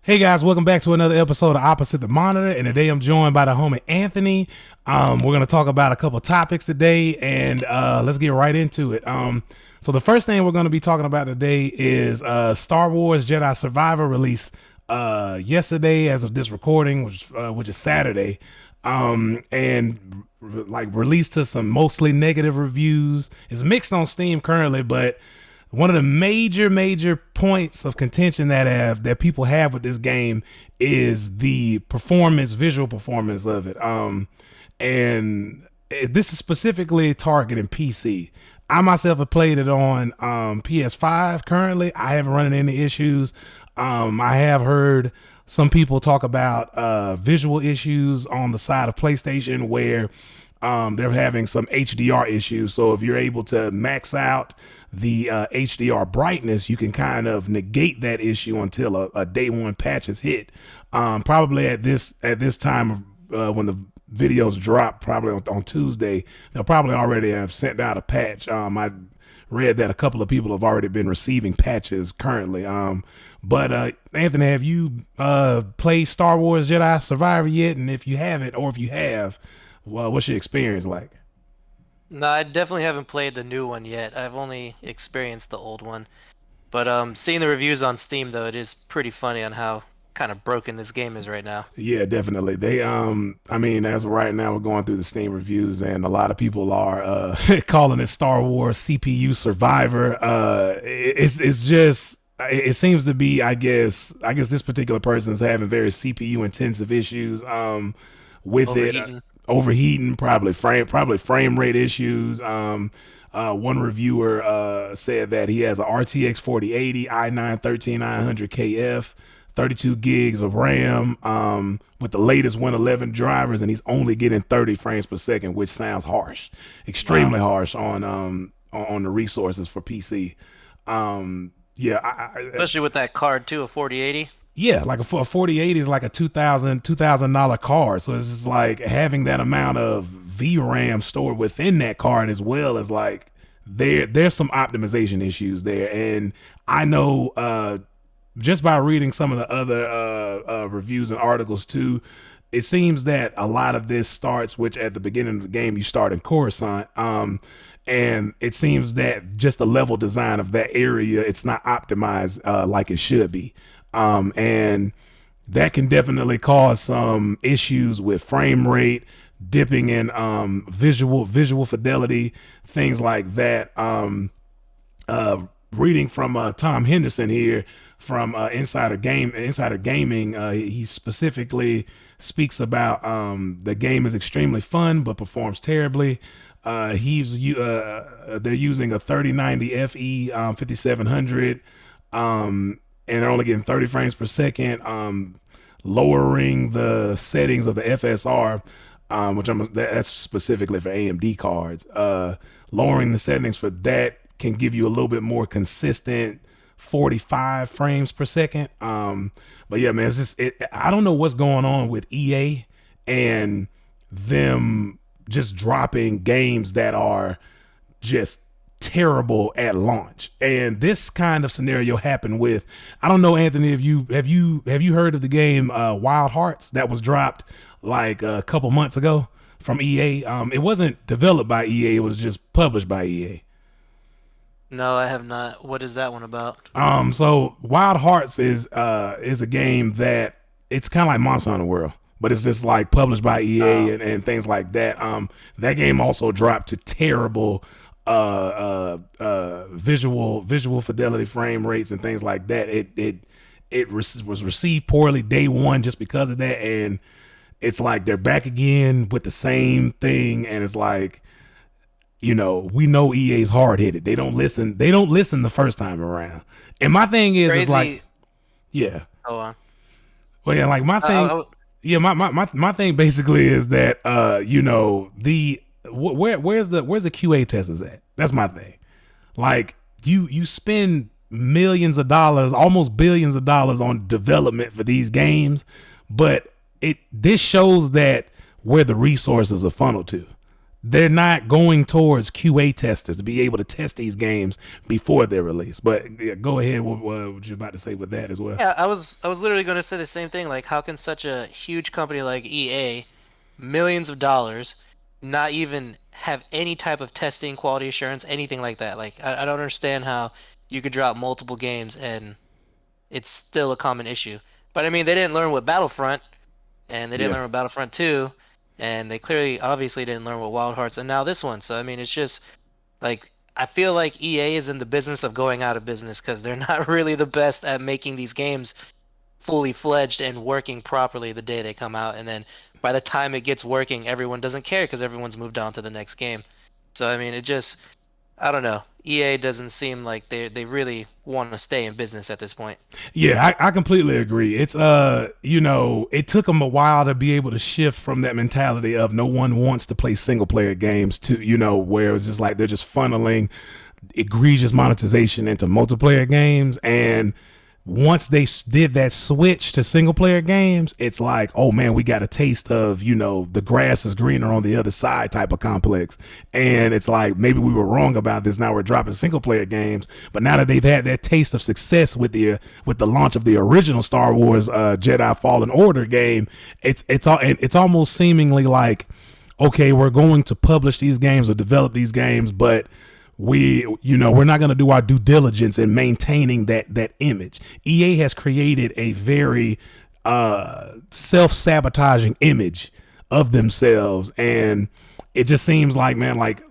Hey guys, welcome back to another episode of Opposite the Monitor, and today I'm joined by the homie Anthony. We're going to talk about a couple topics today, and let's get right into it. So the first thing we're going to be talking about today is Star Wars Jedi Survivor released yesterday as of this recording, which is Saturday, and released to some mostly negative reviews. It's mixed on Steam currently, but one of the major points of contention that people have with this game is the visual performance of it. This is specifically targeting PC. I myself have played it on PS5 currently. I haven't run into any issues. I have heard some people talk about visual issues on the side of PlayStation where they're having some HDR issues. So if you're able to max out the HDR brightness, you can kind of negate that issue until a day one patch is hit. Probably at this time when the videos drop, probably on Tuesday, they'll probably already have sent out a patch. I read that a couple of people have already been receiving patches currently. But Anthony, have you played Star Wars Jedi Survivor yet? And if you haven't, or if you have, well, what's your experience like? No, I definitely haven't played the new one yet. I've only experienced the old one. But seeing the reviews on Steam though, it is pretty funny on how kind of broken this game is right now. Yeah, definitely. They, I mean, as of right now, we're going through the Steam reviews, and a lot of people are calling it Star Wars CPU Survivor. It's just, it seems to be, I guess this particular person is having very CPU intensive issues with Overheating. it, overheating, probably frame rate issues. One reviewer said that he has a RTX 4080 i9 13900KF, 32 gigs of RAM, with the latest Win 11 drivers, and he's only getting 30 frames per second, which sounds harsh, extremely harsh on the resources for PC. Especially with that card too, a 4080. Yeah, like a 4080 is like a $2,000 card. So it's just like having that amount of VRAM stored within that card, as well as like there's some optimization issues there. And I know just by reading some of the other reviews and articles too, it seems that a lot of this starts, which at the beginning of the game you start in Coruscant, and it seems that just the level design of that area, it's not optimized like it should be. And that can definitely cause some issues with frame rate, dipping in visual fidelity, things like that. Reading from Tom Henderson here from Insider Gaming, he specifically speaks about the game is extremely fun but performs terribly. They're using a 3090 Fe 5700. And they're only getting 30 frames per second, lowering the settings of the FSR, that's specifically for AMD cards. Lowering the settings for that can give you a little bit more consistent 45 frames per second. But yeah, man, I don't know what's going on with EA and them just dropping games that are just terrible at launch. And this kind of scenario happened with, I don't know, Anthony, have you heard of the game Wild Hearts that was dropped like a couple months ago from EA? It wasn't developed by EA, it was just published by EA. No, I have not. What is that one about? So Wild Hearts is a game that it's kind of like Monster Hunter World, but it's just like published by EA and things like that. That game also dropped to terrible visual fidelity, frame rates, and things like that. It was received poorly day one just because of that, and it's like they're back again with the same thing, and it's like, we know EA's hard headed. They don't listen the first time around. And my thing is like, yeah. Oh, well, yeah, like my thing, yeah, my thing basically is that where's the QA testers at? That's my thing. Like you spend millions of dollars, almost billions of dollars on development for these games, but this shows that where the resources are funneled to. they're not going towards QA testers to be able to test these games before they're released. But yeah, go ahead. What you're about to say with that as well? Yeah, I was literally going to say the same thing. Like, how can such a huge company like EA, millions of dollars, not even have any type of testing, quality assurance, anything like that? Like, I don't understand how you could drop multiple games and it's still a common issue. But I mean, they didn't learn with Battlefront, and they didn't Yeah. learn with Battlefront 2, and they clearly, obviously, didn't learn with Wild Hearts, and now this one. So I mean, it's just like I feel like EA is in the business of going out of business because they're not really the best at making these games fully fledged and working properly the day they come out, and then by the time it gets working, everyone doesn't care because everyone's moved on to the next game. So I mean, it just I don't know. EA doesn't seem like they really want to stay in business at this point. Yeah, I completely agree. It's it took them a while to be able to shift from that mentality of no one wants to play single player games to, where it's just like they're just funneling egregious monetization into multiplayer games. And once they did that switch to single player games, it's like, oh man, we got a taste of, the grass is greener on the other side type of complex. And it's like, maybe we were wrong about this. Now we're dropping single player games. But now that they've had that taste of success with the launch of the original Star Wars Jedi Fallen Order game, it's almost seemingly like, okay, we're going to publish these games or develop these games, but we're not going to do our due diligence in maintaining that image. EA has created a very self-sabotaging image of themselves, and it just seems like, man, like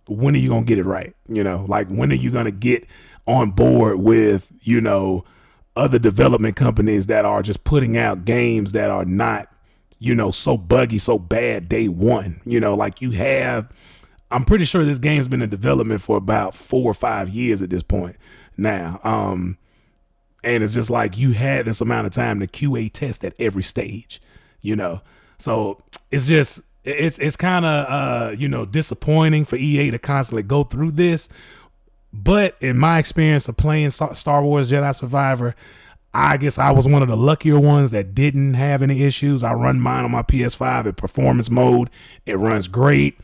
when are you going to get it right? Like when are you going to get on board with other development companies that are just putting out games that are not so buggy, so bad day one? Like you have, I'm pretty sure this game's been in development for about 4 or 5 years at this point now. And it's just like you had this amount of time to QA test at every stage. So it's just, it's kind of, disappointing for EA to constantly go through this. But in my experience of playing Star Wars Jedi Survivor, I guess I was one of the luckier ones that didn't have any issues. I run mine on my PS5 in performance mode. It runs great.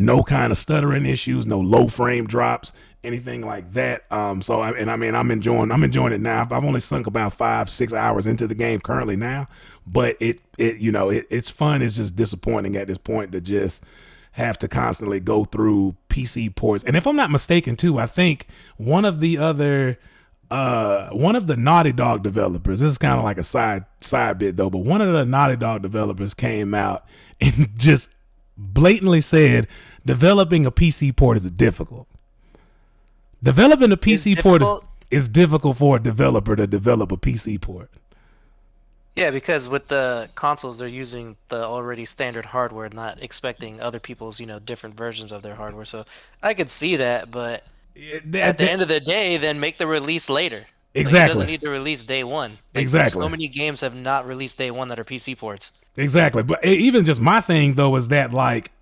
No kind of stuttering issues, no low frame drops, anything like that. I'm enjoying it now. I've only sunk about 5-6 hours into the game currently now, but it's fun. It's just disappointing at this point to just have to constantly go through PC ports. And if I'm not mistaken too, I think one of the Naughty Dog developers, this is kind of like a side bit though, but one of the Naughty Dog developers came out and just blatantly said developing a PC port is difficult. Developing a PC port is difficult for a developer to develop a PC port. Yeah, because with the consoles, they're using the already standard hardware, not expecting other people's, different versions of their hardware. So I could see that, but at the end of the day, then make the release later. Like, it doesn't need to release day one. Like, Exactly. so many games have not released day one that are PC ports. Exactly. But even just my thing though is that like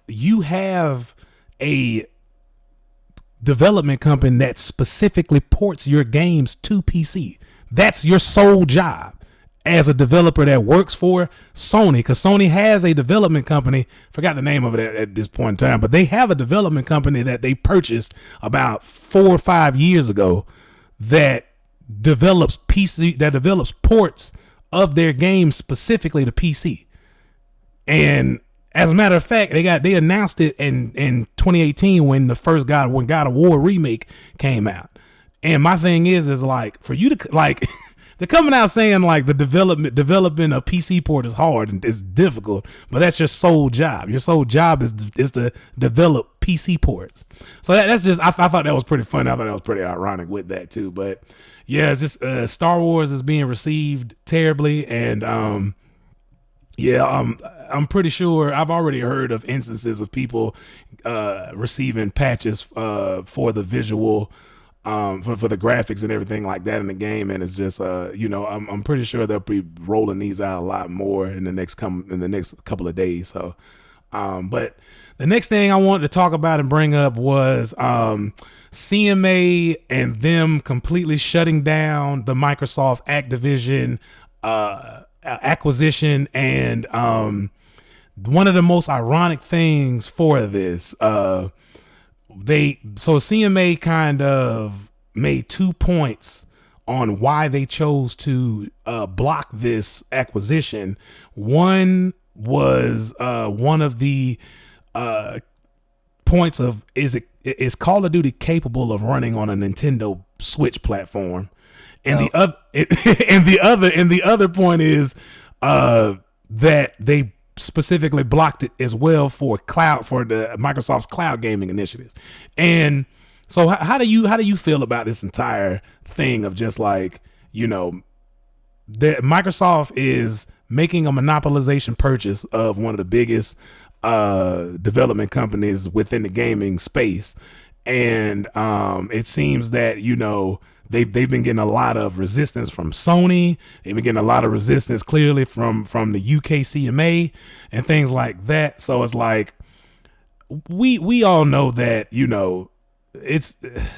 you have a development company that specifically ports your games to PC. That's your sole job as a developer that works for Sony, because Sony has a development company, forgot the name of it at this point in time, but they have a development company that they purchased about 4 or 5 years ago that develops ports of their games specifically to PC. And as a matter of fact, they announced it in 2018 when God of War remake came out. And my thing is like, for you to like they're coming out saying like developing a PC port is hard and it's difficult, but that's your sole job. Your sole job is to develop PC ports. So that's just, I thought that was pretty funny. I thought that was pretty ironic with that too. But yeah, it's just Star Wars is being received terribly, and I'm pretty sure I've already heard of instances of people receiving patches for the visual, for the graphics and everything like that in the game, and it's just I'm pretty sure they'll be rolling these out a lot more in the next couple of days. So, but the next thing I wanted to talk about and bring up was CMA and them completely shutting down the Microsoft Activision acquisition, and one of the most ironic things for this, CMA kind of made 2 points on why they chose to block this acquisition. One was one of the points of is Call of Duty capable of running on a Nintendo Switch platform, and No. the other and the other point is that they specifically blocked it as well for the Microsoft's cloud gaming initiative. And so how do you feel about this entire thing of just like, that Microsoft is making a monopolization purchase of one of the biggest development companies within the gaming space, and it seems that they've been getting a lot of resistance from Sony. They've been getting a lot of resistance clearly from the UK CMA and things like that. So it's like we all know that it's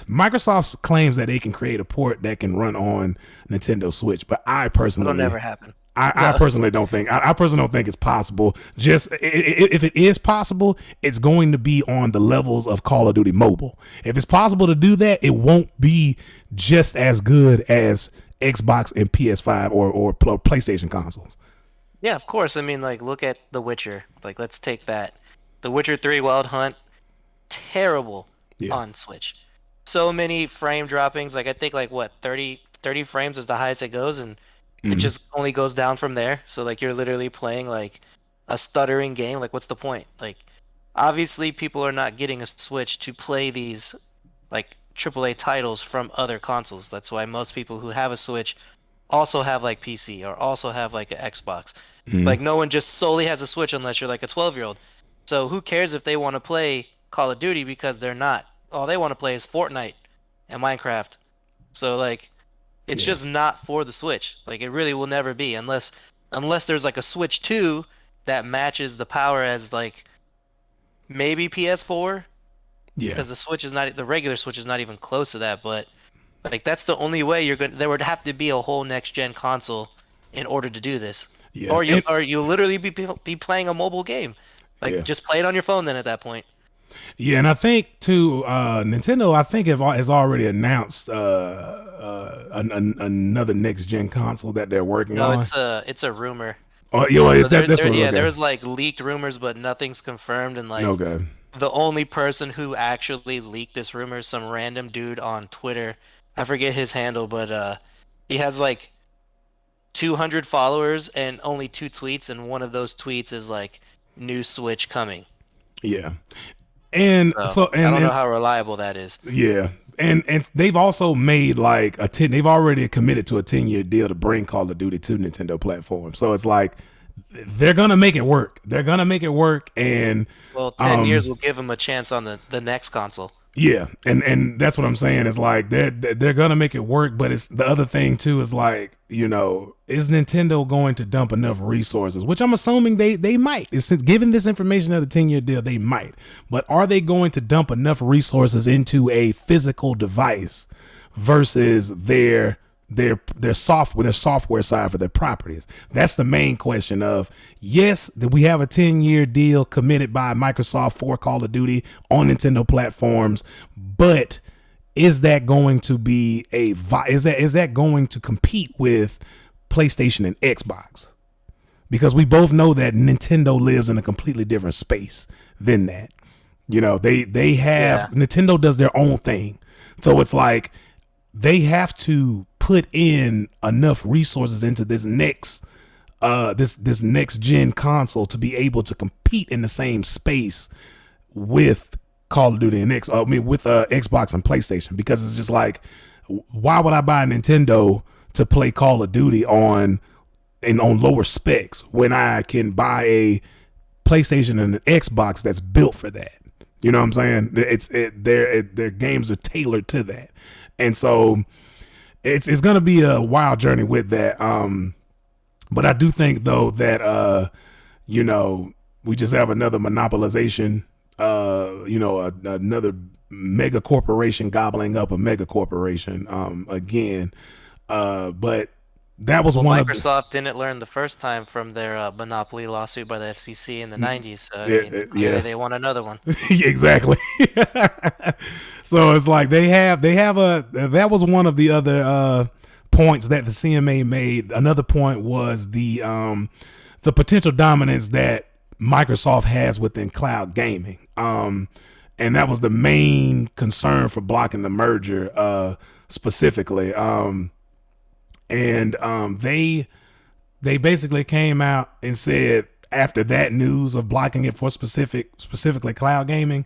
Microsoft claims that they can create a port that can run on Nintendo Switch, but It'll never happen. I No. personally don't think I personally don't think it's possible. Just if it is possible, it's going to be on the levels of Call of Duty Mobile. If it's possible to do that, it won't be just as good as Xbox and PS5 or PlayStation consoles. Yeah, of course. I mean, like, look at The Witcher. Like, let's take that. The Witcher 3 Wild Hunt, terrible Yeah. on Switch. So many frame droppings. Like, I think, like, what, 30 frames is the highest it goes, and it just only goes down from there. So, like, you're literally playing, like, a stuttering game. Like, what's the point? Like, obviously, people are not getting a Switch to play these, like, AAA titles from other consoles. That's why most people who have a Switch also have like PC or also have like an Xbox. Like no one just solely has a Switch unless you're like a 12-year-old. So who cares if they want to play Call of Duty because they're not. All they want to play is Fortnite and Minecraft. So like it's Yeah. just not for the Switch. Like it really will never be unless there's like a Switch 2 that matches the power as like maybe PS4 Yeah. because the regular Switch is not even close to that, but like that's the only way there would have to be a whole next gen console in order to do this. Yeah. Or And- you literally be playing a mobile game. Like yeah. just play it on your phone then at that point. Yeah, and I think too, Nintendo, I think has already announced another next gen console that they're working No, on. it's a rumor. Oh, So that's what. Okay. there's like leaked rumors but nothing's confirmed and like Okay. the only person who actually leaked this rumor is some random dude on Twitter. I forget his handle, but he has like 200 followers and only 2 tweets, and one of those tweets is like new Switch coming. Yeah. And So so I don't know how reliable that is. yeah. And they've also made like they've already committed to a 10-year deal to bring Call of Duty to Nintendo platform. So it's like they're gonna make it work. They're gonna make it work, and Well, 10 years will give him a chance on the next console. yeah, and that's what I'm saying. It's like they're gonna make it work, but it's the other thing too is like is Nintendo going to dump enough resources? Which I'm assuming they might. It's given this information of the 10-year deal, they might. But are they going to dump enough resources into a physical device versus their software side for their properties? That's the main question of, yes, that we have a 10-year deal committed by Microsoft for Call of Duty on Nintendo platforms, but is that going to be is that going to compete with PlayStation and Xbox? Because we both know that Nintendo lives in a completely different space than that. They have Nintendo does their own thing. So it's like they have to put in enough resources into this next next gen console to be able to compete in the same space with Call of Duty and with Xbox and PlayStation, because it's just like, why would I buy a Nintendo to play Call of Duty on lower specs when I can buy a PlayStation and an Xbox that's built for that? You know what I'm saying? Their games are tailored to that, and so it's gonna be a wild journey with that. But I do think though that we just have another monopolization. Another mega corporation gobbling up a mega corporation again. But that was Well, one of the Microsoft didn't learn the first time from their monopoly lawsuit by the FCC in the 90s. So, I mean, clearly yeah. they want another one. Exactly. So it's like they have a that was one of the other points that the CMA made. Another point was the potential dominance that Microsoft has within cloud gaming. And that was the main concern for blocking the merger specifically. They basically came out and said after that news of blocking it for specifically cloud gaming,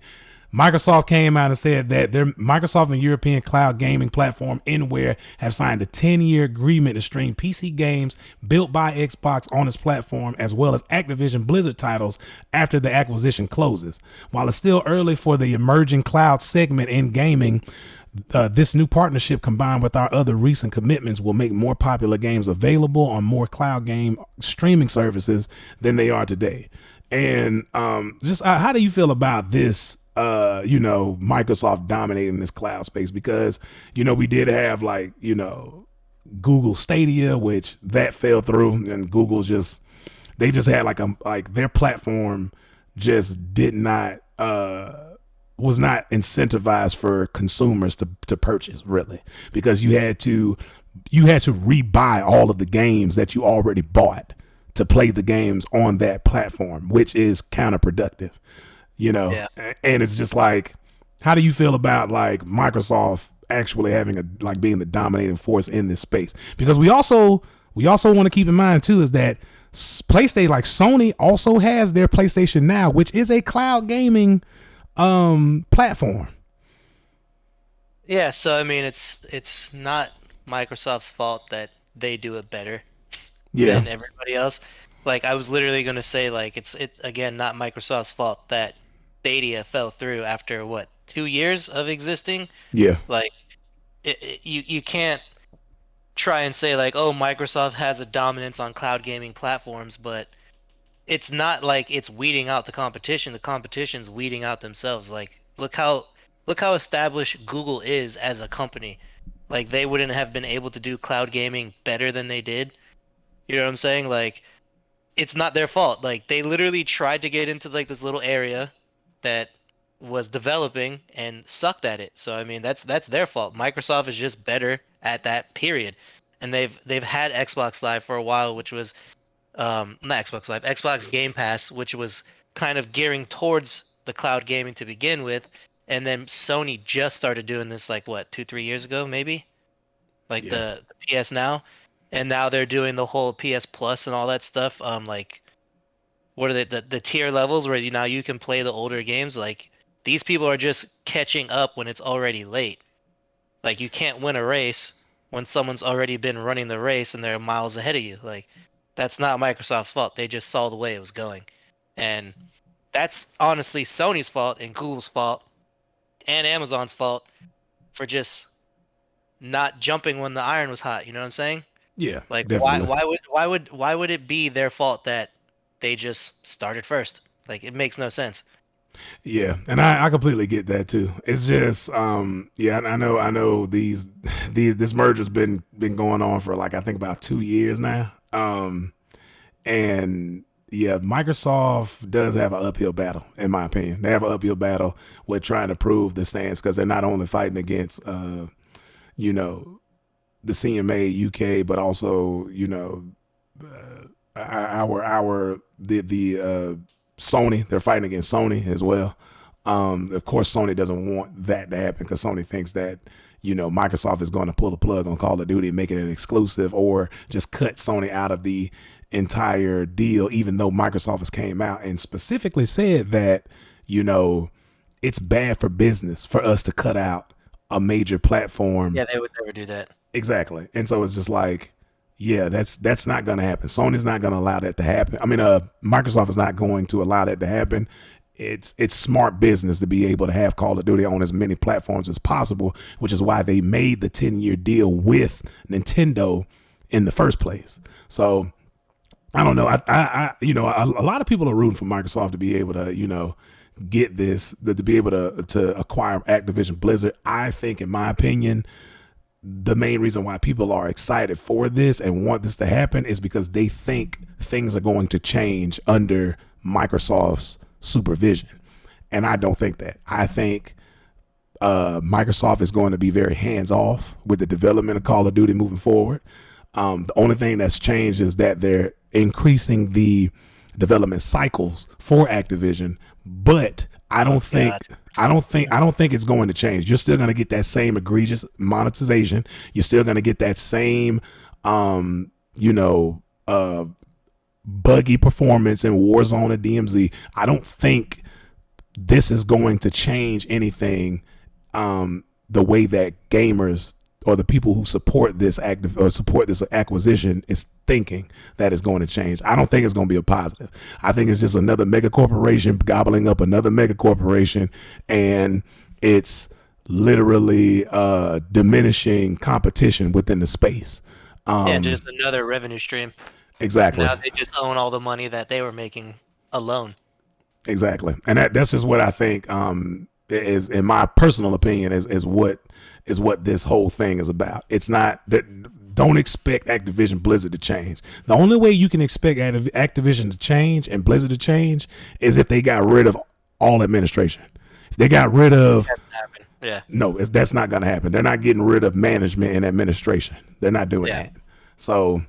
Microsoft came out and said that their Microsoft and European cloud gaming platform Inware have signed a 10-year agreement to stream PC games built by Xbox on its platform, as well as Activision Blizzard titles after the acquisition closes. While it's still early for the emerging cloud segment in gaming, this new partnership, combined with our other recent commitments, will make more popular games available on more cloud game streaming services than they are today. And just how do you feel about this? Microsoft dominating this cloud space, because we did have like Google Stadia, which that fell through, and they just had like their platform just did not was not incentivized for consumers to purchase, really, because you had to rebuy all of the games that you already bought to play the games on that platform, which is counterproductive. Yeah. And it's just like, how do you feel about like Microsoft actually being the dominating force in this space? Because we also want to keep in mind too is that PlayStation, like Sony, also has their PlayStation Now, which is a cloud gaming platform. Yeah, so I mean, it's not Microsoft's fault that they do it better Yeah, than everybody else. Like I was literally going to say, like it again, not Microsoft's fault that Stadia fell through after what, 2 years of existing. yeah, Like you can't try and say like, oh, Microsoft has a dominance on cloud gaming platforms, but it's not like it's weeding out the competition. The competition's weeding out themselves. Like look how established Google is as a company. Like they wouldn't have been able to do cloud gaming better than they did. You know what I'm saying? Like it's not their fault. Like they literally tried to get into like this little area that was developing and sucked at it. So I mean that's their fault. Microsoft is just better at that period. And they've had Xbox Live for a while, which was not Xbox Live, Xbox Game Pass, which was kind of gearing towards the cloud gaming to begin with. And then Sony just started doing this like what, 2, 3 years ago, maybe? Like yeah, the PS Now. And now they're doing the whole PS Plus and all that stuff. Like what are the tier levels where now you can play the older games? Like these people are just catching up when it's already late. Like you can't win a race when someone's already been running the race and they're miles ahead of you. Like that's not Microsoft's fault. They just saw the way it was going. And that's honestly Sony's fault and Google's fault and Amazon's fault for just not jumping when the iron was hot, you know what I'm saying? yeah, Like definitely. why would it be their fault that they just started first? Like it makes no sense. Yeah, and I completely get that too. It's just yeah, I know these this merger's been going on for like I think about 2 years now. And yeah, Microsoft does have an uphill battle, in my opinion. They have an uphill battle with trying to prove the stance, because they're not only fighting against you know, the CMA UK, but also the Sony. They're fighting against Sony as well. Of course, Sony doesn't want that to happen, because Sony thinks that Microsoft is going to pull the plug on Call of Duty and make it an exclusive, or just cut Sony out of the entire deal. Even though Microsoft has came out and specifically said that it's bad for business for us to cut out a major platform. Yeah, they would never do that. Exactly. And so it's just like, yeah, that's not going to happen. Sony's not going to allow that to happen. I mean, Microsoft is not going to allow that to happen. It's smart business to be able to have Call of Duty on as many platforms as possible, which is why they made the 10-year deal with Nintendo in the first place. So I don't know. A lot of people are rooting for Microsoft to be able to, get this, to be able to acquire Activision Blizzard. I think, in my opinion, the main reason why people are excited for this and want this to happen is because they think things are going to change under Microsoft's supervision. And I don't think that. I think Microsoft is going to be very hands off with the development of Call of Duty moving forward. The only thing that's changed is that they're increasing the development cycles for Activision, but I don't think it's going to change. You're still going to get that same egregious monetization. You're still going to get that same, buggy performance in Warzone and DMZ. I don't think this is going to change anything. The way that gamers or the people who support this acquisition is thinking that is going to change. I don't think it's going to be a positive. I think it's just another mega corporation gobbling up another mega corporation, and it's literally diminishing competition within the space. Just another revenue stream. Exactly. Now they just own all the money that they were making alone. Exactly, and that's just what I think. Is, in my personal opinion, is what this whole thing is about. It's not that. Don't expect Activision Blizzard to change. The only way you can expect Activision to change and Blizzard to change is if they got rid of all administration. If they got rid of, no, that's not going to happen. They're not getting rid of management and administration. They're not doing that. So,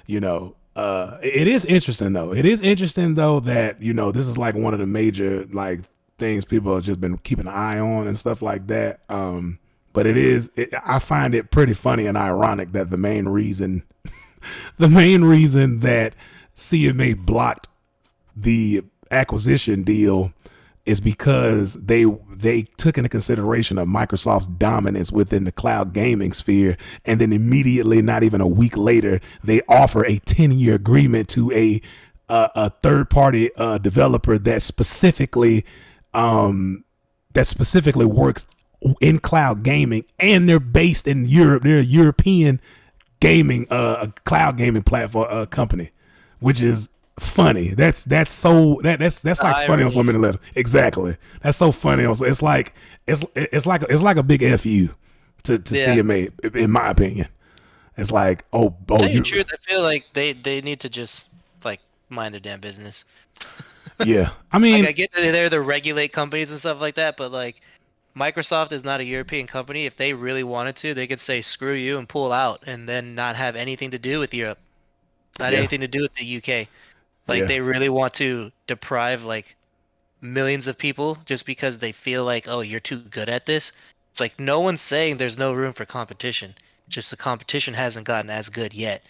it is interesting though. It is interesting though that this is like one of the major like things people have just been keeping an eye on and stuff like that. But I find it pretty funny and ironic that the main reason that CMA blocked the acquisition deal is because they took into consideration of Microsoft's dominance within the cloud gaming sphere, and then immediately, not even a week later, they offer a 10-year agreement to a third-party developer that specifically works in cloud gaming, and they're based in Europe. They're a European gaming cloud gaming platform company, which is funny. That's like funny on so many levels. Exactly. That's so funny. It's like a big FU to CMA, in my opinion. It's like, to tell you the truth, I feel like they need to just like mind their damn business. Yeah, I mean, I get that they're there to regulate companies and stuff like that, but like Microsoft is not a European company. If they really wanted to, they could say screw you and pull out, and then not have anything to do with Europe, not anything to do with the UK. Like they really want to deprive like millions of people just because they feel like, oh, you're too good at this. It's like no one's saying there's no room for competition. Just the competition hasn't gotten as good yet.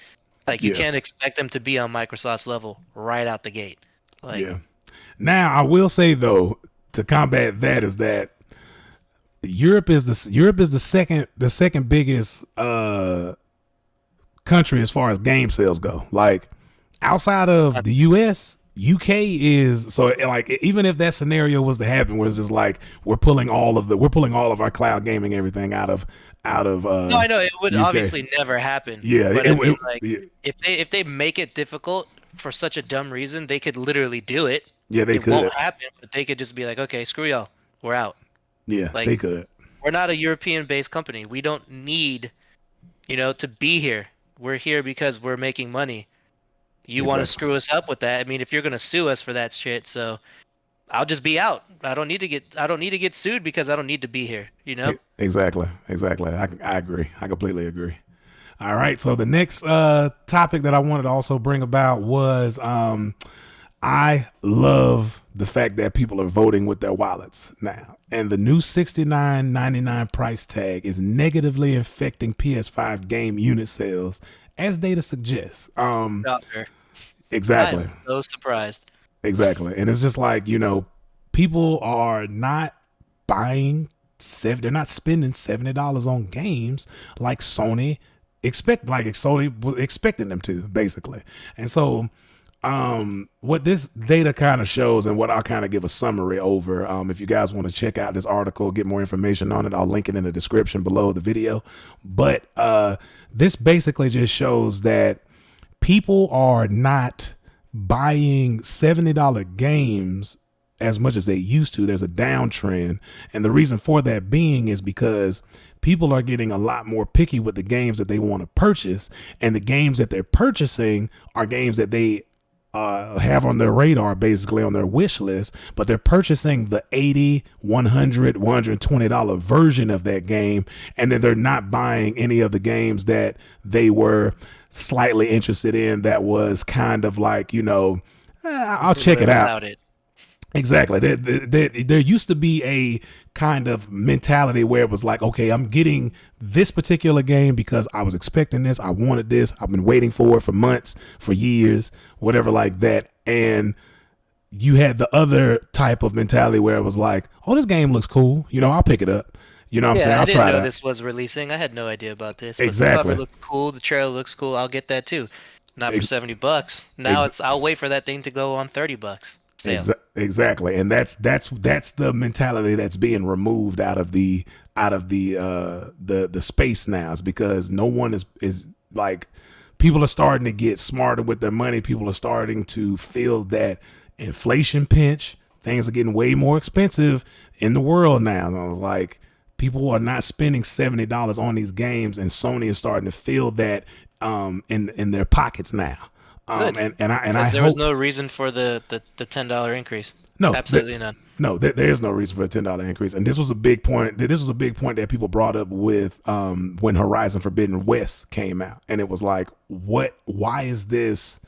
Like you can't expect them to be on Microsoft's level right out the gate. Like, Now, I will say though, to combat that, is that Europe is the second biggest country as far as game sales go. Like outside of the US, UK is, so like even if that scenario was to happen, where it's just like we're pulling all of our cloud gaming everything out of no, I know it would UK. Obviously never happen. Yeah, but if they make it difficult for such a dumb reason, they could literally do it. Yeah, it could. Won't happen, but they could just be like, okay, screw y'all, we're out. Yeah, like, they could. We're not a European-based company. We don't need, to be here. We're here because we're making money. You want to screw us up with that? I mean, if you're gonna sue us for that shit, so I'll just be out. I don't need to get sued because I don't need to be here. Exactly. I agree. I completely agree. All right. So the next topic that I wanted to also bring about was I love the fact that people are voting with their wallets now, and the new $69.99 price tag is negatively affecting PS5 game unit sales, as data suggests. Exactly. I'm so surprised. Exactly. And it's just like, people are not they're not spending $70 on games like Sony was expecting them to, basically. And so what this data kind of shows, and what I'll kind of give a summary over, if you guys want to check out this article, get more information on it, I'll link it in the description below the video. But this basically just shows that people are not buying $70 games as much as they used to. There's a downtrend. And the reason for that being is because people are getting a lot more picky with the games that they want to purchase. And the games that they're purchasing are games that they have on their radar, basically on their wish list, but they're purchasing the 80, 100, $120 version of that game. And then they're not buying any of the games that they were slightly interested in that was kind of like, I'll check it out. Exactly. There used to be a kind of mentality where it was like, okay, I'm getting this particular game because I was expecting this. I wanted this. I've been waiting for it for months, for years, whatever like that. And you had the other type of mentality where it was like, oh, this game looks cool. I'll pick it up. You know what I'm saying? I I'll didn't try know it. this was releasing. I had no idea about this. But the Exactly. cover looks cool. The trailer looks cool. I'll get that too. Not for Ex- $70. Now ex- I'll wait for that thing to go on $30 sale. Exactly, and that's the mentality that's being removed out of the space now. Is because no one is like, people are starting to get smarter with their money. People are starting to feel that inflation pinch. Things are getting way more expensive in the world now. And I was like, people are not spending $70 on these games, and Sony is starting to feel that in their pockets now. Good. And I Because there hope was no reason for the $10 increase. no, Absolutely none. no, there is no reason for a $10 increase. And this was a big point. This was a big point that people brought up with when Horizon Forbidden West came out, and it was like, what? Why is this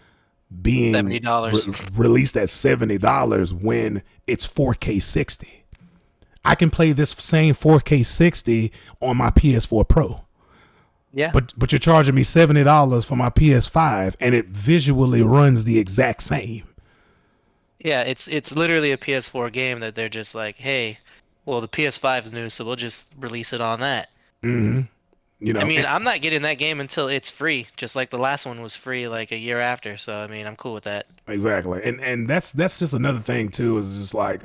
being $70 released at $70 when it's 4K 60? I can play this same 4K 60 on my PS4 Pro. Yeah. But you're charging me $70 for my PS5, and it visually runs the exact same. Yeah, it's literally a PS4 game that they're just like, hey, well, the PS5 is new, so we'll just release it on that. Mm-hmm. I mean, I'm not getting that game until it's free, just like the last one was free like a year after. So I mean, I'm cool with that. Exactly, and that's just another thing too. Is just like,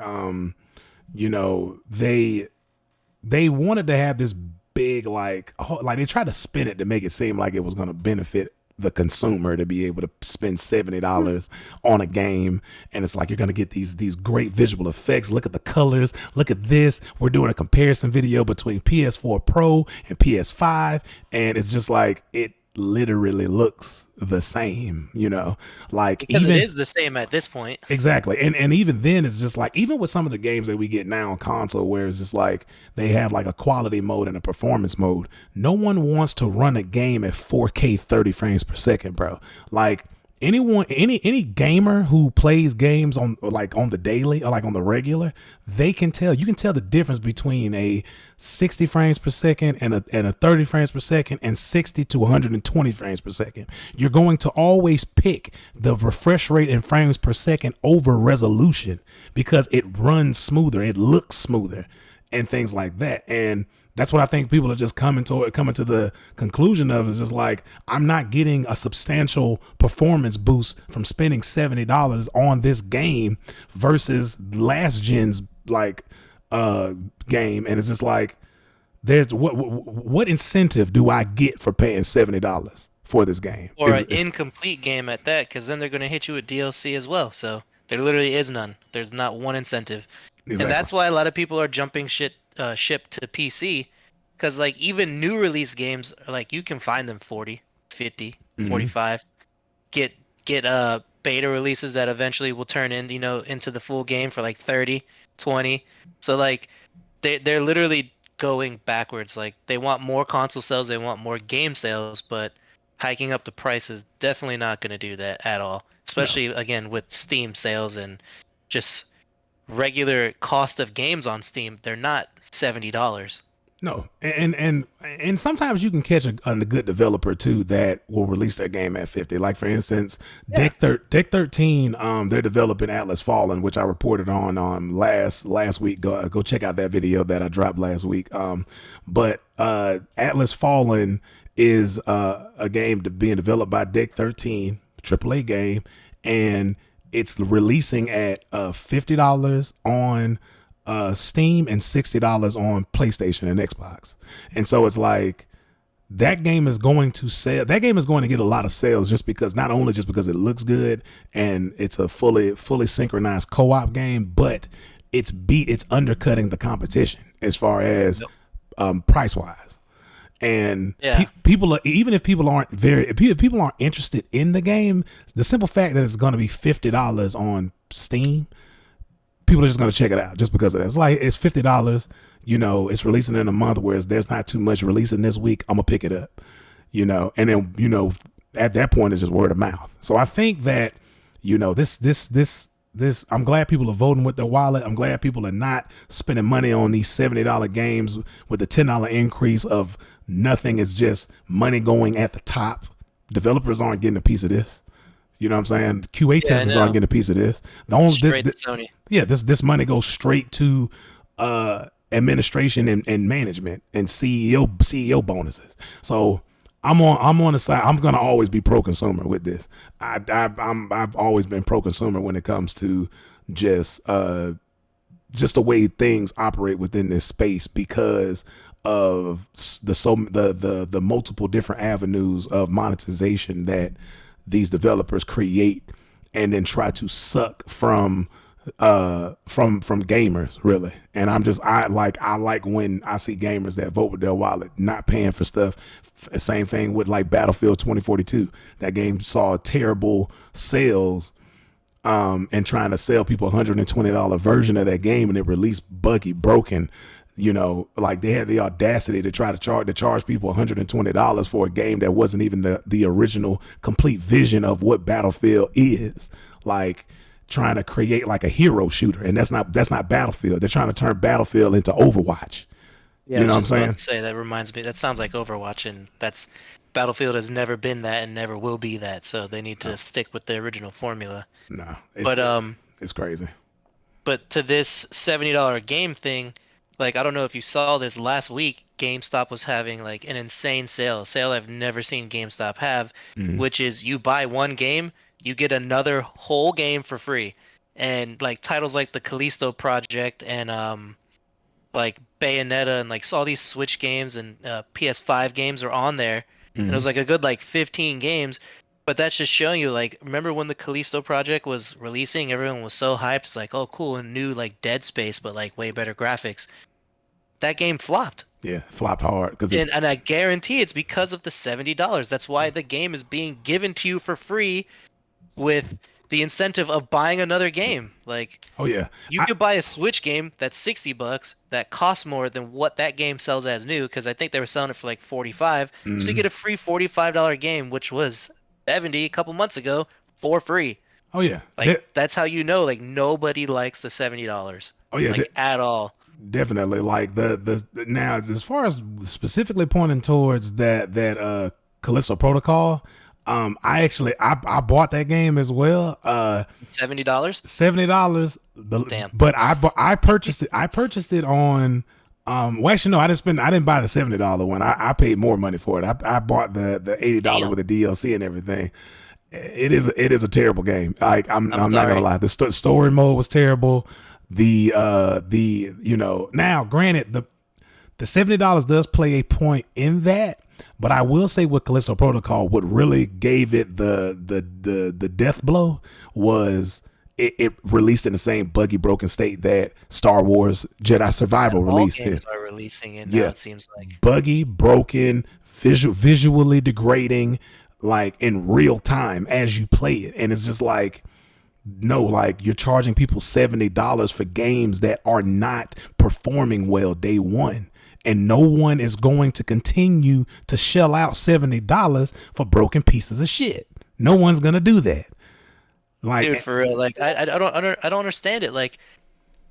they wanted to have this big like they tried to spin it to make it seem like it was going to benefit the consumer to be able to spend $70 on a game, and it's like, you're going to get these great visual effects. Look at the colors, look at this. We're doing a comparison video between PS4 Pro and PS5, and it's just like, it literally looks the same, like, Because even it is the same at this point. exactly. And even then, it's just like, even with some of the games that we get now on console, where it's just like they have like a quality mode and a performance mode, no one wants to run a game at 4K 30 frames per second, bro. Like, any gamer who plays games on the daily or like on the regular, you can tell the difference between a 60 frames per second and a 30 frames per second and 60 to 120 frames per second. You're going to always pick the refresh rate in frames per second over resolution because it runs smoother, it looks smoother, and things like that. And that's what I think people are just coming to the conclusion of, is just like, I'm not getting a substantial performance boost from spending $70 on this game versus last gen's game. And it's just like, there's what incentive do I get for paying $70 for this game? Or an incomplete game at that, because then they're going to hit you with DLC as well. So there literally is none. There's not one incentive. Exactly. And that's why a lot of people are jumping ship to PC, because like even new release games, like you can find them 40, 50, 45. Get beta releases that eventually will turn into the full game for like 30, 20. So like they're literally going backwards. Like, they want more console sales, they want more game sales, but hiking up the price is definitely not going to do that at all. Especially again with Steam sales and just regular cost of games on Steam, they're not $70. No, and sometimes you can catch a good developer too that will release their game at 50. Like, for instance, Deck 13, they're developing Atlas Fallen, which I reported on last week. Go check out that video that I dropped last week. But Atlas Fallen is a game being developed by Deck 13, AAA game, and it's releasing at $50 on Steam and $60 on PlayStation and Xbox. And so it's like, that game is going to sell. That game is going to get a lot of sales just because, not only just because it looks good and it's a fully synchronized co-op game, but it's undercutting the competition as far as Yep. price wise. And Yeah. people are, even if people aren't if people aren't interested in the game, the simple fact that it's going to be $50 on Steam, people are just going to check it out just because of that. It's like it's $50. You know, it's releasing in a month, whereas there's not too much releasing this week. I'm gonna pick it up. You know, and then at that point it's just word of mouth. So I think that this. I'm glad people are voting with their wallet. I'm glad people are not spending money on these $70 games with the $10 increase of nothing. It's just money going at the top. Developers aren't getting a piece of this. You know what I'm saying? QA Yeah, I testers aren't know. getting a piece of this. The only Straight to Sony. yeah, this money goes straight to administration and management and CEO bonuses. So I'm on the side. I'm gonna always be pro consumer with this. I've always been pro consumer when it comes to just just the way things operate within this space because of the multiple different avenues of monetization that these developers create and then try to suck from gamers really. And I like when I see gamers that vote with their wallet not paying for stuff. Same thing with like Battlefield 2042. That game saw terrible sales and trying to sell people $120 version of that game, and it released buggy, broken. Like they had the audacity to try to charge people $120 for a game that wasn't even the original complete vision of what Battlefield is. Like trying to create like a hero shooter, and that's not Battlefield. They're trying to turn Battlefield into Overwatch. Yeah, I You was know what I'm just about saying? to say that reminds me. That sounds like Overwatch, and that's Battlefield has never been that and never will be that. So they need to stick with the original formula. No, But it's crazy. but to this $70 game thing, like I don't know if you saw this last week, GameStop was having like an insane sale, a sale I've never seen GameStop have, Mm, which is you buy one game, you get another whole game for free. And like titles like the Callisto Project and like Bayonetta and like all these Switch games and PS5 games are on there. And it mm. was like a good like 15 games. But that's just showing you like remember when the Callisto project was releasing, everyone was so hyped. It's like, oh cool, a new like Dead Space, but like way better graphics. That game flopped. Yeah, flopped hard because it. And I guarantee it's because of the $70. That's why the game is being given to you for free with the incentive of buying another game. Like Oh yeah, you I. could buy a Switch game that's $60 that costs more than what that game sells as new because I think they were selling it for like 45. So you Mm, get a free $45 game, which was 70 a couple months ago for free. oh yeah, Like that's how you know like nobody likes the $70 oh yeah, like at all. definitely. Like the now as far as specifically pointing towards that Callisto Protocol. I bought that game as well. $70? $70. Damn. But I purchased it. I purchased it on. Well, actually, no, I didn't buy the $70 one. I paid more money for it. I bought the $80 Damn. with the DLC and everything. It is a terrible game. Like I'm I'm not gonna sorry. lie. The story mode was terrible. Now granted the $70 does play a point in that, but I will say with Callisto Protocol, what really gave it the death blow was it released in the same buggy broken state that Star Wars Jedi Survival All released in. games are releasing it now, Yeah, it seems like. buggy, broken, visually degrading, like in real time as you play it, and it's just like no, like you're charging people $70 for games that are not performing well day one. And no one is going to continue to shell out $70 for broken pieces of shit. No one's gonna do that. Dude, Like, for real, like I don't understand it. Like,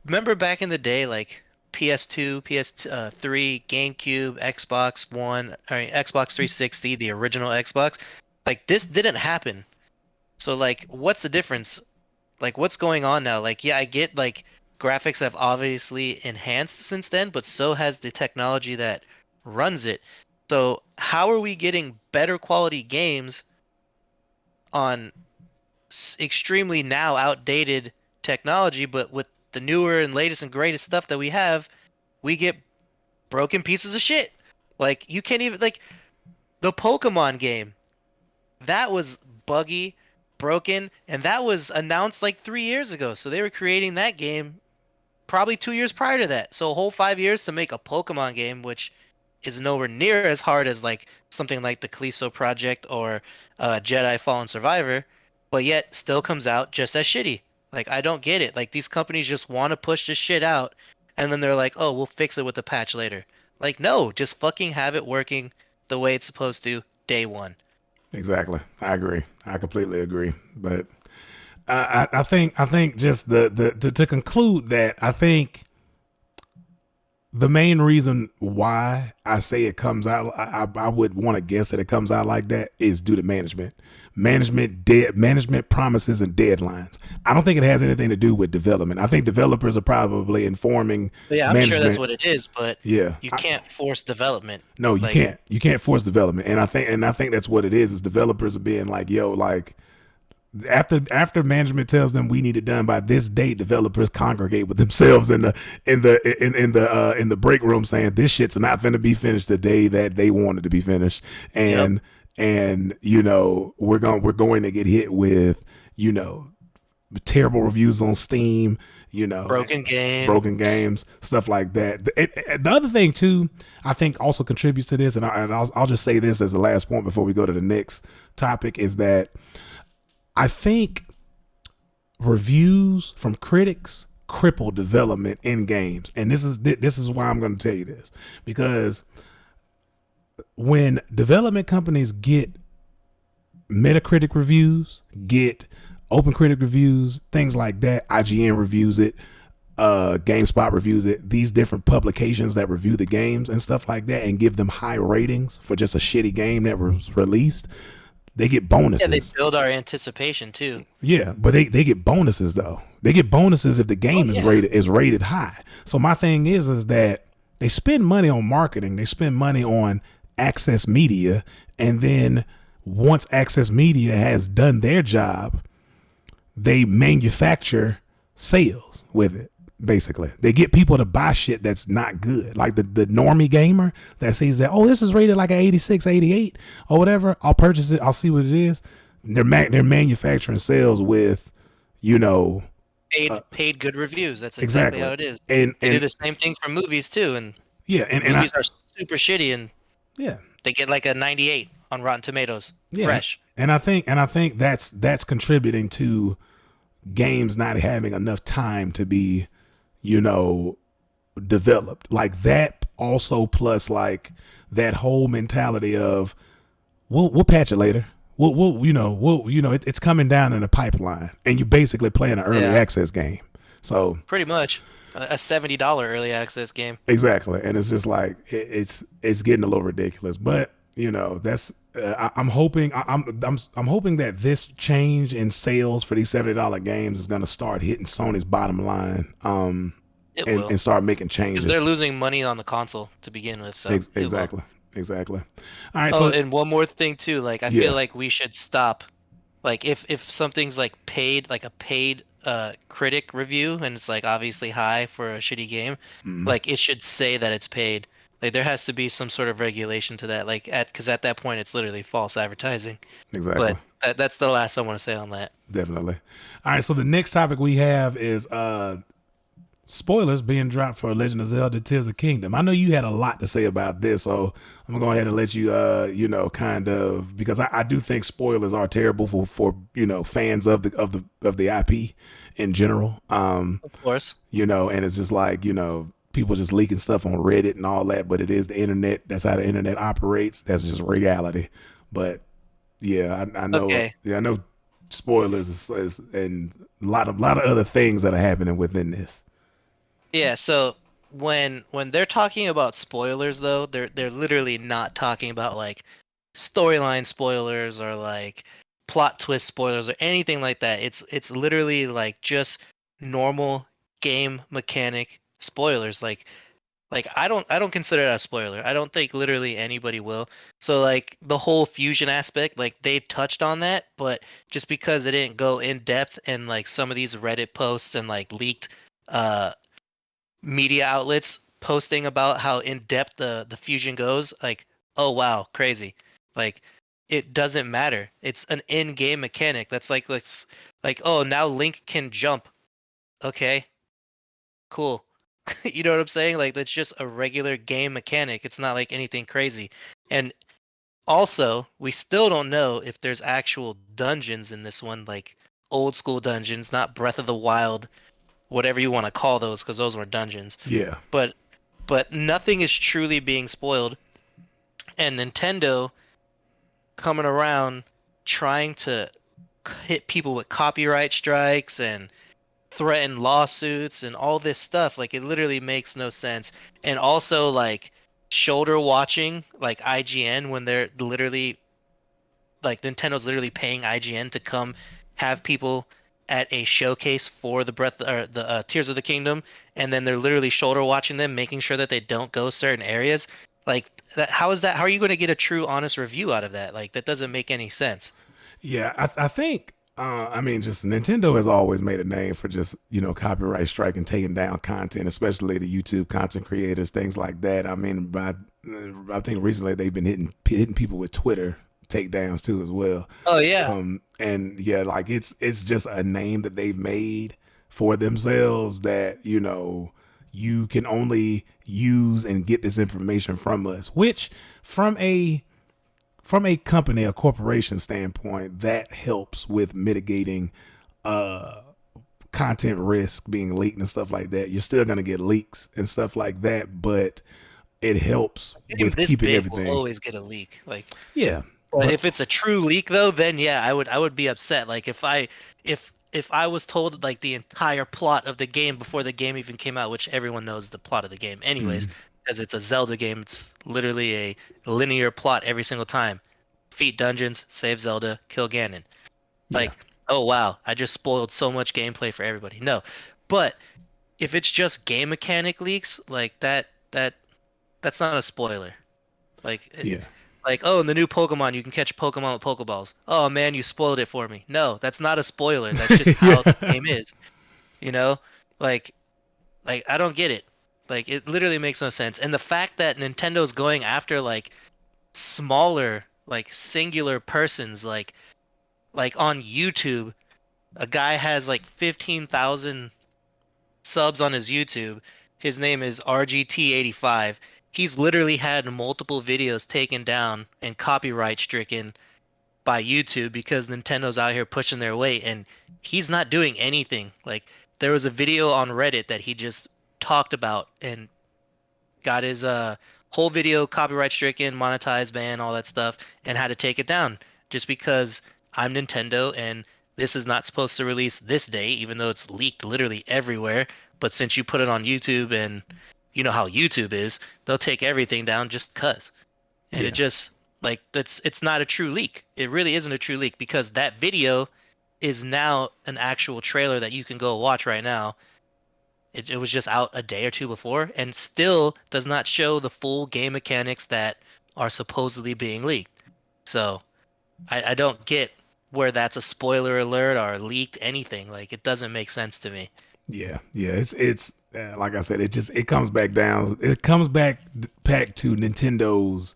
remember back in the day, like PS2, PS3, GameCube, Xbox One, I mean Xbox 360, the original Xbox. Like this didn't happen. So like, what's the difference? Like, what's going on now? Like, yeah, I get like graphics have obviously enhanced since then, but so has the technology that runs it. So how are we getting better quality games on extremely now outdated technology, but with the newer and latest and greatest stuff that we have, we get broken pieces of shit. Like you can't even like The Pokemon game. That was buggy, broken, and that was announced like 3 years ago. So they were creating that game probably 2 years prior to that. So a whole 5 years to make a Pokemon game, which is nowhere near as hard as like something like the Callisto Project or Jedi Fallen Survivor, but yet still comes out just as shitty. Like I don't get it. Like these companies just want to push this shit out, and then they're like, "Oh, we'll fix it with a patch later." Like no, just fucking have it working the way it's supposed to day one. Exactly. I agree. I completely agree. But I think just to conclude that, I think the main reason why I say it comes out, I would want to guess that it comes out like that is due to management. Management promises and deadlines. I don't think it has anything to do with development. I think developers are probably informing Yeah, I'm sure that's management. what it is, but Yeah. you can't force development. No, you Like, can't. You can't force development. And I think that's what it is developers are being like, yo, like after management tells them we need it done by this date, developers congregate with themselves in the break room saying this shit's not going to be finished the day that they want it to be finished, yep, and we're going to get hit with terrible reviews on Steam, broken game. broken games, stuff like that. The other thing too, I think also contributes to this, and I'll just say this as the last point before we go to the next topic, is that I think reviews from critics cripple development in games, and this is why I'm going to tell you this, because when development companies get Metacritic reviews, get OpenCritic reviews, things like that, IGN reviews it, GameSpot reviews it, these different publications that review the games and stuff like that, and give them high ratings for just a shitty game that was released, they get Yeah, they bonuses. build our anticipation too. Yeah, but they get bonuses though. They get bonuses if the Oh game is yeah. rated high. So my thing is that they spend money on marketing, they spend money on access media, and then once access media has done their job, they manufacture sales with it. Basically, they get people to buy shit that's not good, like the normie gamer that sees that, oh, this is rated like an 86, 88 or whatever, I'll purchase it, I'll see what it is. They're manufacturing sales with, you know Paid good reviews. That's exactly exactly. how it is. They do And the same thing for movies too, and yeah, the movies are super shitty, and yeah, they get like a 98 on Rotten Tomatoes, yeah, fresh. and I think that's contributing to games not having enough time to be, you know, developed. Like that also, plus like that whole mentality of we'll patch it later. It's coming down in the pipeline, and you basically playing an early Yeah, access game. So pretty much a $70 early access game. exactly, and it's just like it's getting a little ridiculous. But that's I'm hoping I'm hoping that this change in sales for these $70 games is going to start hitting Sony's bottom line, It and will, start making because they're changes. losing money on the console to begin with, so it will. Exactly, exactly. All right, Oh, so and one more thing too, like I feel yeah, like we should stop. Like if something's like paid, like a paid critic review, and it's like obviously high for a shitty game, mm, like it should say that it's paid. Like there has to be some sort of regulation to that. Like because at that point it's literally false advertising. exactly, But that's the last I want to say on that. definitely. All right, so the next topic we have is spoilers being dropped for Legend of Zelda Tears of Kingdom. I know you had a lot to say about this, so I'm gonna go ahead and let you, kind of, because I do think spoilers are terrible for fans of the IP in general. Of course. And it's just like, people just leaking stuff on Reddit and all that, but it is the internet. That's how the internet operates. That's just reality. But yeah, I know. Okay. Yeah, I know. Spoilers and a lot of other things that are happening within this. Yeah, so when they're talking about spoilers though, they're literally not talking about like storyline spoilers or like plot twist spoilers or anything like that. It's literally like just normal game mechanic spoilers. Like I don't consider that a spoiler. I don't think literally anybody will. So like the whole fusion aspect, like they touched on that, but just because they didn't go in depth and like some of these Reddit posts and like leaked uh media outlets posting about how in depth the fusion goes, like, oh wow, crazy. Like it doesn't matter. It's an in-game mechanic. That's like oh, now Link can jump. Okay, cool. You know what I'm saying? Like that's just a regular game mechanic. It's not like anything crazy. And also, we still don't know if there's actual dungeons in this one, like old school dungeons, not Breath of the Wild, whatever you want to call those, because those were dungeons. Yeah. But nothing is truly being spoiled, and Nintendo coming around trying to hit people with copyright strikes and threaten lawsuits and all this stuff, like it literally makes no sense. And also like shoulder watching like IGN when they're literally like Nintendo's literally paying IGN to come have people at a showcase for the Breath or the Tears of the Kingdom, and then they're literally shoulder watching them, making sure that they don't go certain areas. Like that, how is that? How are you going to get a true, honest review out of that? Like that doesn't make any sense. Yeah, I think. I mean, just Nintendo has always made a name for just copyright strike and taking down content, especially the YouTube content creators, things like that. I mean, I think recently they've been hitting people with Twitter takedowns too as well. Oh yeah, And yeah, like it's just a name that they've made for themselves that you can only use and get this information from us, which from a company, a corporation standpoint, that helps with mitigating content risk being leaked and stuff like that. You're still gonna get leaks and stuff like that, but it helps a game with this keeping big will everything. always get a leak. Like, Yeah, but but if it's a true leak though, then yeah, I would be upset. Like if I was told like the entire plot of the game before the game even came out, which everyone knows the plot of the game anyways, because it's a Zelda game, it's literally a linear plot every single time. Defeat dungeons, save Zelda, kill Ganon. yeah, Like, oh wow, I just spoiled so much gameplay for everybody. No. But if it's just game mechanic leaks, like that's not a spoiler. Like yeah, like, oh, in the new Pokemon, you can catch Pokemon with Pokeballs. Oh man, you spoiled it for me. No, that's not a spoiler. That's just how the yeah, game is. You know? Like, I don't get it. Like, it literally makes no sense. And the fact that Nintendo's going after like smaller, like singular persons, like on YouTube, a guy has like 15,000 subs on his YouTube. His name is RGT85. He's literally had multiple videos taken down and copyright stricken by YouTube because Nintendo's out here pushing their weight and he's not doing anything. Like there was a video on Reddit that he just talked about and got his whole video copyright stricken, monetized, ban, all that stuff, and had to take it down just because I'm Nintendo and this is not supposed to release this day, even though it's leaked literally everywhere. But since you put it on YouTube and you know how YouTube is, they'll take everything down just 'cause. And it yeah, just like it's not a true leak. It really isn't a true leak because that video is now an actual trailer that you can go watch right now. It was just out a day or two before and still does not show the full game mechanics that are supposedly being leaked. So I don't get where that's a spoiler alert or leaked anything. Like it doesn't make sense to me. yeah. It's like I said, it comes back down. It comes back to Nintendo's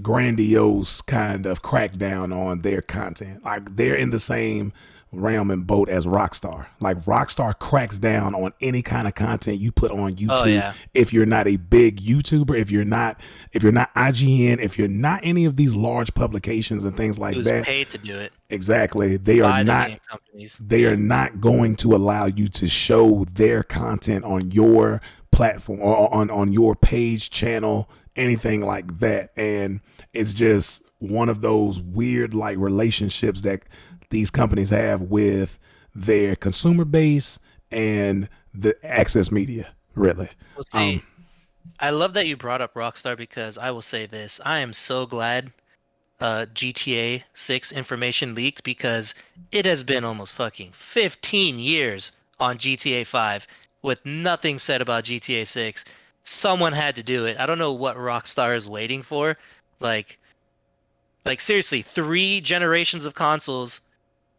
grandiose kind of crackdown on their content. Like they're in the same realm and boat as Rockstar. Like Rockstar cracks down on any kind of content you put on Oh YouTube. yeah. If you're not a big YouTuber, if you're not IGN, if you're not any of these large publications and things like Who's that, paid to do it exactly, they are by the not game companies. they are Yeah. not going to allow you to show their content on your platform or on your page, channel, anything like that. And it's just one of those weird like relationships that these companies have with their consumer base and the access media, really. Well, um see, I love that you brought up Rockstar because I will say this. I am so glad GTA 6 information leaked because it has been almost fucking 15 years on GTA 5 with nothing said about GTA 6. Someone had to do it. I don't know what Rockstar is waiting for. Like seriously, 3 generations of consoles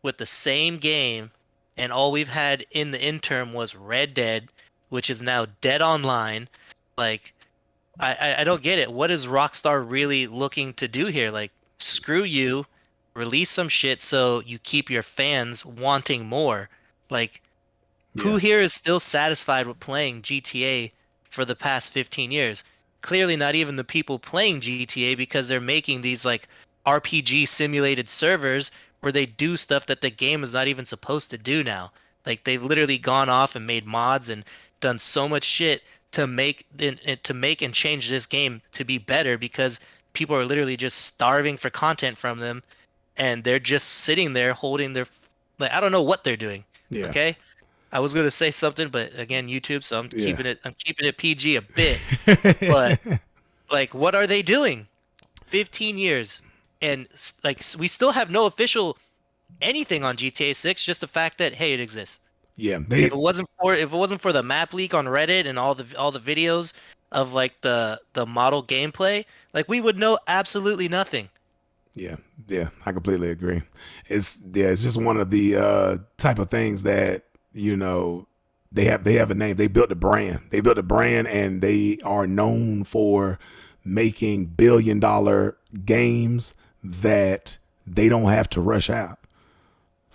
with the same game and all we've had in the interim was Red Dead, which is now dead online. Like I don't get it. What is Rockstar really looking to do here? Like, screw you, release some shit so you keep your fans wanting more. Like, who Yeah, here is still satisfied with playing GTA for the past 15 years? Clearly not even the people playing GTA because they're making these like RPG simulated servers where they do stuff that the game is not even supposed to do now. Like they've literally gone off and made mods and done so much shit to make and change this game to be better because people are literally just starving for content from them and they're just sitting there holding their like I don't know what they're doing. yeah, Okay? I was gonna say something, but again, YouTube, so yeah. I'm keeping it PG a bit. But like, what are they doing? 15 years, and we still have no official anything on GTA 6. Just the fact that hey, it exists. Yeah, If it wasn't for the map leak on Reddit and all the videos of like the model gameplay, like we would know absolutely nothing. yeah, yeah. I completely agree. It's just one of the type of things that they have a name. They built a brand. They built a brand, and they are known for making billion-dollar games that they don't have to rush out.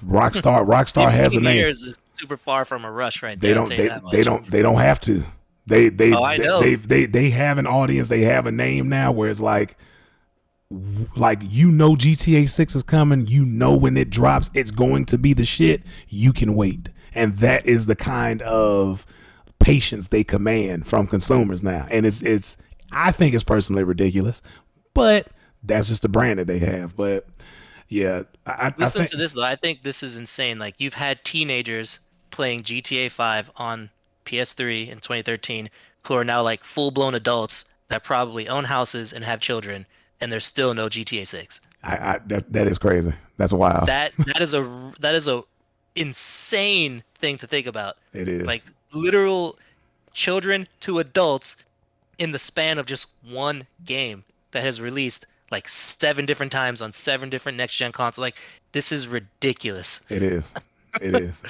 Rockstar has a 15 name. years is super far from a rush right They there. I'll don't tell you they, that they much. don't they don't have to. Oh, I know. They have an audience. They have a name now where it's like GTA 6 is coming. When it drops, it's going to be the shit. You can wait, and that is the kind of patience they command from consumers now. And it's I think it's personally ridiculous, but that's just the brand that they have. But yeah, I Listen think to this though. I think this is insane. Like you've had teenagers playing GTA 5 on PS3 in 2013 who are now like full-blown adults that probably own houses and have children, and there's still no GTA 6. that is crazy. That's wild. That is a insane thing to think about. It Like is. literal children to adults in the span of just one game that has released like 7 different times on 7 different next gen consoles. Like this is ridiculous. It is. It is.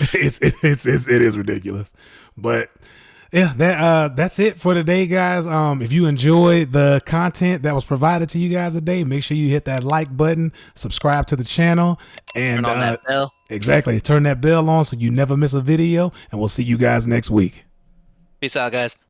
It is ridiculous. But yeah, that's it for today, guys. If you enjoyed the content that was provided to you guys today, make sure you hit that like button, subscribe to the channel, and Turn on that bell. exactly turn that bell on so you never miss a video. And we'll see you guys next week. Peace out, guys.